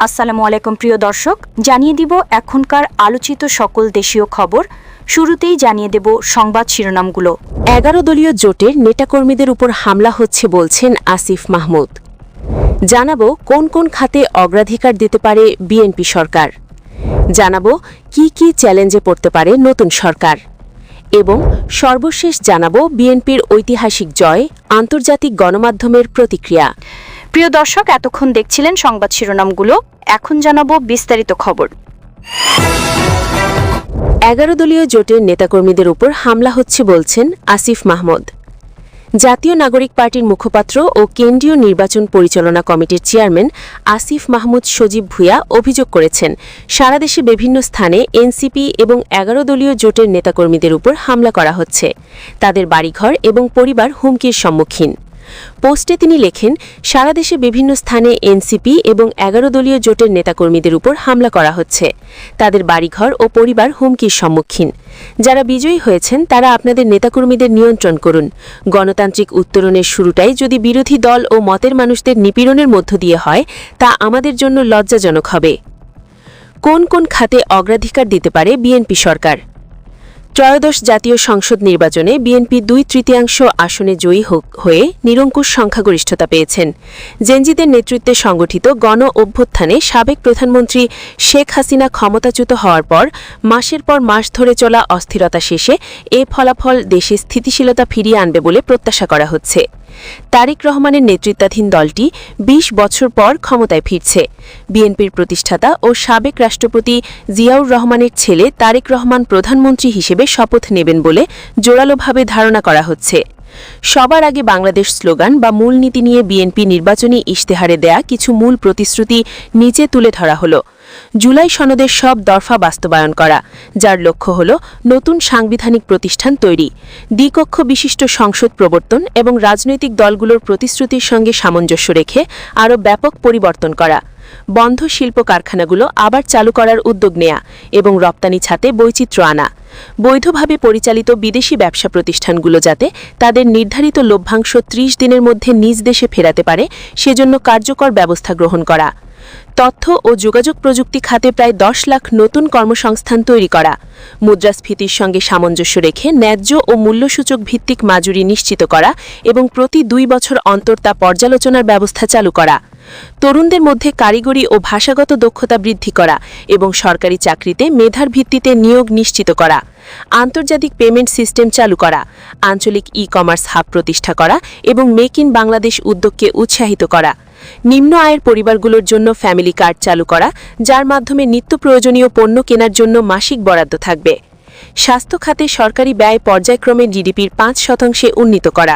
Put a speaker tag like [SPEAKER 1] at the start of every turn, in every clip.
[SPEAKER 1] আসসালামু আলাইকুম প্রিয় দর্শক, জানিয়ে দিব এখনকার আলোচিত সকল দেশীয় খবর। শুরুতেই জানিয়ে দেব সংবাদ শিরোনামগুলো।
[SPEAKER 2] 11 দলীয় জোটের নেতাকর্মীদের উপর হামলা হচ্ছে বলছেন আসিফ মাহমুদ। জানাবো কোন কোন খাতে অগ্রাধিকার দিতে পারে বিএনপি সরকার। জানাবো কি কি চ্যালেঞ্জে পড়তে পারে নতুন সরকার। এবং সর্বশেষ জানাবো বিএনপির ঐতিহাসিক জয়, আন্তর্জাতিক গণমাধ্যমের প্রতিক্রিয়া।
[SPEAKER 1] প্রিয় দর্শক, এতক্ষণ দেখছিলেন সংবাদ শিরোনামগুলো, এখন জানাবো বিস্তারিত খবর।
[SPEAKER 2] 11 দলীয় জোটের নেতাকর্মীদের উপর হামলা হচ্ছে বলছেন আসিফ মাহমুদ। জাতীয় নাগরিক পার্টির মুখপাত্র ও কেন্দ্রীয় নির্বাচন পরিচালনা কমিটির চেয়ারম্যান আসিফ মাহমুদ সজীব ভূঁইয়া অভিযোগ করেছেন, সারা দেশে বিভিন্ন স্থানে এনসিপি এবং 11 দলীয় জোটের নেতাকর্মীদের উপর হামলা করা হচ্ছে। তাদের বাড়িঘর এবং পরিবার হুমকির সম্মুখীন। পোস্টে তিনি লেখেন, সারা দেশে বিভিন্ন স্থানে এনসিপি এবং 11 দলীয় জোটের নেতাকর্মীদের উপর হামলা করা হচ্ছে। তাদের বাড়িঘর ও পরিবার হুমকির সম্মুখীন। যারা বিজয়ী হয়েছেন তারা আপনাদের নেতাকর্মীদের নিয়ন্ত্রণ করুন। গণতান্ত্রিক উত্তরণের শুরুটাই যদি বিরোধী দল ও মতের মানুষদের নিপীড়নের মধ্য দিয়ে হয়, তা আমাদের জন্য লজ্জাজনক হবে। কোন কোন খাতে অগ্রাধিকার দিতে পারে বিএনপি সরকার? ত্রয়োদশ জাতীয় সংসদ নির্বাচনে বিএনপি 2/3 আসনে জয়ী হয়ে নিরঙ্কুশ সংখ্যাগরিষ্ঠতা পেয়েছেন। জেনজিদের নেতৃত্বে সংগঠিত গণ অভ্যুত্থানে সাবেক প্রধানমন্ত্রী শেখ হাসিনা ক্ষমতাচ্যুত হওয়ার পর মাসের পর মাস ধরে চলা অস্থিরতা শেষে এ ফলাফল দেশে স্থিতিশীলতা ফিরিয়ে আনবে বলে প্রত্যাশা করা হচ্ছে। তারেক রহমানের নেতৃত্বাধীন দলটি 20 বছর পর ক্ষমতায় ফিরছে। বিএনপির প্রতিষ্ঠাতা ও সাবেক রাষ্ট্রপতি জিয়াউর রহমানের ছেলে তারেক রহমান প্রধানমন্ত্রী হিসেবে শপথ নেবেন বলে জোরালোভাবে ধারণা করা হচ্ছে। সবার আগে বাংলাদেশ স্লোগান বা মূলনীতি নিয়ে বিএনপি নির্বাচনী ইশতেহারে দেয়া কিছু মূল প্রতিশ্রুতি নিচে তুলে ধরা হল। জুলাই সনদের সব দফা বাস্তবায়ন করা, যার লক্ষ্য হল নতুন সাংবিধানিক প্রতিষ্ঠান তৈরি, দ্বিকক্ষ বিশিষ্ট সংসদ প্রবর্তন এবং রাজনৈতিক দলগুলোর প্রতিশ্রুতির সঙ্গে সামঞ্জস্য রেখে আরও ব্যাপক পরিবর্তন করা, বন্ধ শিল্প কারখানাগুলো আবার চালু করার উদ্যোগ নেয়া এবং রপ্তানি খাতে বৈচিত্র্য আনা, বৈধভাবে পরিচালিত বিদেশি ব্যবসা প্রতিষ্ঠানগুলো যাতে তাদের নির্ধারিত লভ্যাংশ 30 দিনের মধ্যে নিজ দেশে ফেরাতে পারে সেজন্য কার্যকর ব্যবস্থা গ্রহণ করা, তথ্য ও যোগাযোগ প্রযুক্তি খাতে প্রায় 10 লাখ নতুন কর্মসংস্থান তৈরি করা, মুদ্রাস্ফীতির সঙ্গে সামঞ্জস্য রেখে ন্যায্য ও মূল্যসূচক ভিত্তিক মজুরি নিশ্চিত করা এবং প্রতি 2 বছর অন্তর তা পর্যালোচনার ব্যবস্থা চালু করা, তরুণদের মধ্যে কারিগরি ও ভাষাগত দক্ষতা বৃদ্ধি করা এবং সরকারি চাকরিতে মেধার ভিত্তিতে নিয়োগ নিশ্চিত করা, আন্তর্জাতিক পেমেন্ট সিস্টেম চালু করা, আঞ্চলিক ই-কমার্স হাব প্রতিষ্ঠা করা এবং মেক ইন বাংলাদেশ উদ্যোগকে উৎসাহিত করা, নিম্ন আয়ের পরিবারগুলোর জন্য ফ্যামিলি কার্ড চালু করা, যার মাধ্যমে নিত্য প্রয়োজনীয় পণ্য কেনার জন্য মাসিক বরাদ্দ থাকবে, স্বাস্থ্য খাতে সরকারি ব্যয় পর্যায়ক্রমে জিডিপির 5% উন্নীত করা,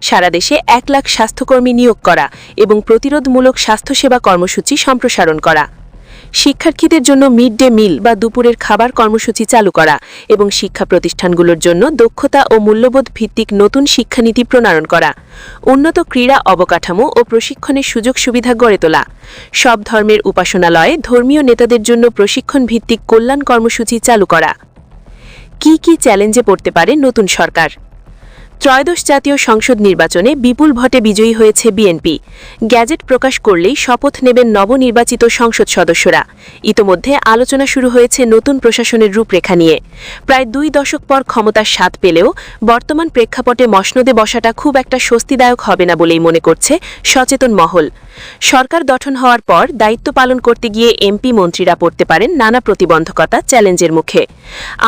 [SPEAKER 2] সারা দেশে 1 লাখ স্বাস্থ্যকর্মী নিয়োগ করা এবং প্রতিরোধমূলক স্বাস্থ্যসেবা কর্মসূচি সম্প্রসারণ করা, শিক্ষার্থীদের জন্য মিড ডে মিল বা দুপুরের খাবার কর্মসূচি চালু করা এবং শিক্ষা প্রতিষ্ঠানগুলোর জন্য দক্ষতা ও মূল্যবোধ ভিত্তিক নতুন শিক্ষানীতি প্রণয়ন করা, উন্নত ক্রীড়া অবকাঠামো ও প্রশিক্ষণের সুযোগ সুবিধা গড়ে তোলা, সব ধর্মের উপাসনালয়ে ধর্মীয় নেতাদের জন্য প্রশিক্ষণ ভিত্তিক কল্যাণ কর্মসূচি চালু করা। কি কি চ্যালেঞ্জে পড়তে পারে নতুন সরকার? ত্রয়োদশ জাতীয় সংসদ নির্বাচনে বিপুল ভোটে বিজয়ী হয়েছে বিএনপি। গ্যাজেট প্রকাশ করলেই শপথ নেবেন নবনির্বাচিত সংসদ সদস্যরা। ইতোমধ্যে আলোচনা শুরু হয়েছে নতুন প্রশাসনের রূপরেখা নিয়ে। প্রায় 2 দশক পর ক্ষমতার স্বাদ পেলেও বর্তমান প্রেক্ষাপটে মসনদে বসাটা খুব একটা স্বস্তিদায়ক হবে না বলেই মনে করছে সচেতন মহল। সরকার গঠন হওয়ার পর দায়িত্ব পালন করতে গিয়ে এমপি মন্ত্রীরা পড়তে পারেন নানা প্রতিবন্ধকতা, চ্যালেঞ্জের মুখে।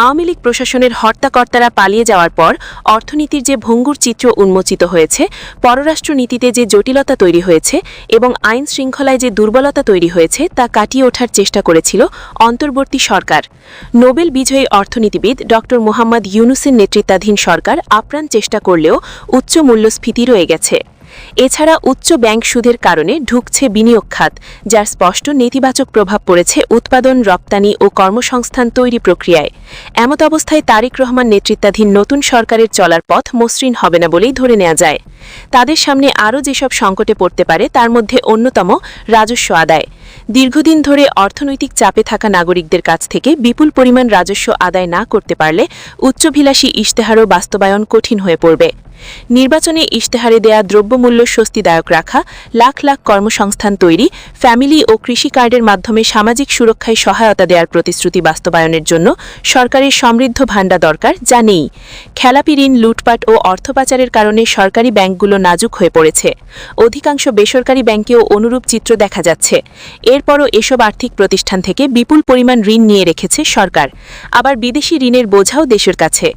[SPEAKER 2] আওয়ামী লীগ প্রশাসনের হর্তাকর্তারা পালিয়ে যাওয়ার পর অর্থনীতির যে ভঙ্গুর চিত্র উন্মোচিত হয়েছে, পররাষ্ট্রনীতিতে যে জটিলতা তৈরি হয়েছে এবং আইন শৃঙ্খলায় যে দুর্বলতা তৈরি হয়েছে তা কাটিয়ে ওঠার চেষ্টা করেছিল অন্তর্বর্তী সরকার। নোবেল বিজয়ী অর্থনীতিবিদ ড. মোহাম্মদ ইউনুসের নেতৃত্বাধীন সরকার আপ্রাণ চেষ্টা করলেও উচ্চ মূল্যস্ফীতি রয়ে গেছে। এছাড়া উচ্চ ব্যাংক সুদের কারণে ঢুকছে বিনিয়োগ খাত, যার স্পষ্ট নেতিবাচক প্রভাব পড়েছে উৎপাদন, রপ্তানি ও কর্মসংস্থান তৈরি প্রক্রিয়ায়। এমত অবস্থায় তারেক রহমান নেতৃত্বাধীন নতুন সরকারের চলার পথ মসৃণ হবে না বলেই ধরে নেওয়া যায়। তাদের সামনে আরও যেসব সংকটে পড়তে পারে তার মধ্যে অন্যতম রাজস্ব আদায়। দীর্ঘদিন ধরে অর্থনৈতিক চাপে থাকা নাগরিকদের কাছ থেকে বিপুল পরিমাণ রাজস্ব আদায় না করতে পারলে উচ্চাভিলাষী ইশতেহারও বাস্তবায়ন কঠিন হয়ে পড়বে। নির্বাচনে ইশতেহারে দেয়া দ্রব্যমূল্য স্বস্তিদায়ক রাখা, লাখ লাখ কর্মসংস্থান তৈরি, ফ্যামিলি ও কৃষি কার্ডের মাধ্যমে সামাজিক সুরক্ষায় সহায়তা দেওয়ার প্রতিশ্রুতি বাস্তবায়নের জন্য সরকারের সমৃদ্ধ ভাণ্ডার দরকার, যা নেই। খেলাপি ঋণ, লুটপাট ও অর্থ পাচারের কারণে সরকারি ব্যাংকগুলো নাজুক হয়ে পড়েছে। অধিকাংশ বেসরকারি ব্যাংকেও অনুরূপ চিত্র দেখা যাচ্ছে। এরপরও এসব আর্থিক প্রতিষ্ঠান থেকে বিপুল পরিমাণ ঋণ নিয়ে রেখেছে সরকার। আবার বিদেশি ঋণের বোঝাও দেশের কাছে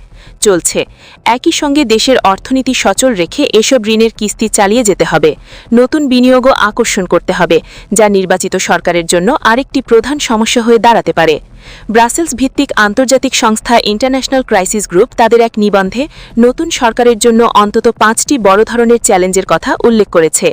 [SPEAKER 2] চলছে। একই সঙ্গে দেশের অর্থনীতি সচল রেখে এসব ঋণের কিস্তি চালিয়ে যেতে হবে। নতুন বিনিয়োগও আকর্ষণ করতে হবে, যা নির্বাচিত সরকারের জন্য আরেকটি প্রধান সমস্যা হয়ে দাঁড়াতে পারে। ব্রাসেলস ভিত্তিক আন্তর্জাতিক সংস্থা ইন্টারন্যাশনাল ক্রাইসিস গ্রুপ তাদের এক নিবন্ধে নতুন সরকারের জন্য অন্তত 5টি বড় ধরনের চ্যালেঞ্জের কথা উল্লেখ করেছে।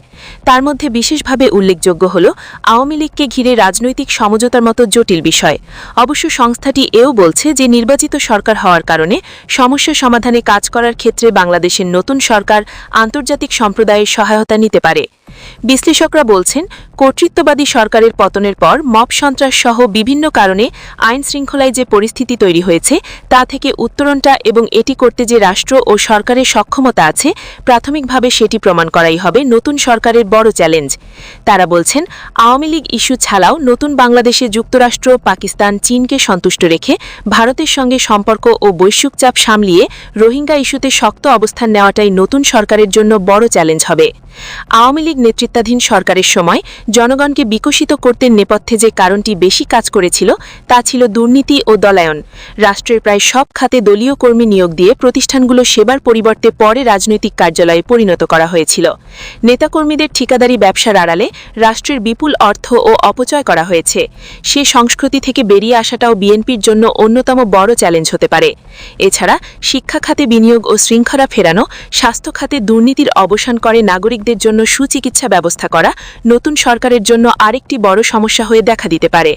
[SPEAKER 2] তার মধ্যে বিশেষভাবে উল্লেখযোগ্য হল আওয়ামী লীগকে ঘিরে রাজনৈতিক সমঝোতার মতো জটিল বিষয়। অবশ্য সংস্থাটি এও বলছে যে নির্বাচিত সরকার হওয়ার কারণে সমস্যা সমাধানে কাজ করার ক্ষেত্রে বাংলাদেশের নতুন সরকার আন্তর্জাতিক সম্প্রদায়ের সহায়তা নিতে পারে। বিশ্লেষকরা বলছেন, কর্তৃত্ববাদী সরকারের পতনের পর মব সন্ত্রাস সহ বিভিন্ন কারণে আইন শৃঙ্খলায় যে পরিস্থিতি তৈরি হয়েছে তা থেকে উত্তরণটা এবং এটি করতে যে রাষ্ট্র ও সরকারের সক্ষমতা আছে প্রাথমিকভাবে সেটি প্রমাণ করাই হবে নতুন সরকারের বড় চ্যালেঞ্জ। তারা বলছেন, আওয়ামী লীগ ইস্যু ছাড়াও নতুন বাংলাদেশে যুক্তরাষ্ট্র, পাকিস্তান, চীনকে সন্তুষ্ট রেখে ভারতের সঙ্গে সম্পর্ক ও বৈশ্বিক চাপ সামলিয়ে রোহিঙ্গা ইস্যুতে শক্ত অবস্থান নেওয়াটাই নতুন সরকারের জন্য বড় চ্যালেঞ্জ হবে। আওয়ামী লীগ নেতৃত্বাধীন সরকারের সময় জনগণকে বিকশিত করতে নেপথ্যে যে কারণটি বেশি কাজ করেছিল তা ছিল দুর্নীতি ও দলায়ন। রাষ্ট্রের প্রায় সব খাতে দলীয় কর্মী নিয়োগ দিয়ে প্রতিষ্ঠানগুলো সেবার পরিবর্তে পরে রাজনৈতিক কার্যালয়ে পরিণত করা হয়েছিল। নেতাকর্মীদের ঠিকাদারি ব্যবসার আড়ালে রাষ্ট্রের বিপুল অর্থ ও অপচয় করা হয়েছে। সে সংস্কৃতি থেকে বেরিয়ে আসাটাও বিএনপির জন্য অন্যতম বড় চ্যালেঞ্জ হতে পারে। এছাড়া শিক্ষা খাতে বিনিয়োগ ও শৃঙ্খলা ফেরানো, স্বাস্থ্য খাতে দুর্নীতির অবসান করে নাগরিকদের জন্য সুচিকিৎসা ব্যবস্থা করা নতুন সরকারের জন্য আরেকটি বড় সমস্যা হয়ে দেখা দিতে পারে।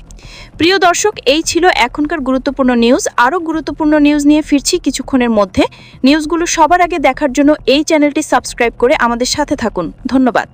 [SPEAKER 1] প্রিয় দর্শক, এই ছিল এখনকার গুরুত্বপূর্ণ নিউজ। আরও গুরুত্বপূর্ণ নিউজ নিয়ে ফিরছি কিছুক্ষণের মধ্যে। নিউজগুলো সবার আগে দেখার জন্য এই চ্যানেলটি সাবস্ক্রাইব করে আমাদের সাথে থাকুন। ধন্যবাদ।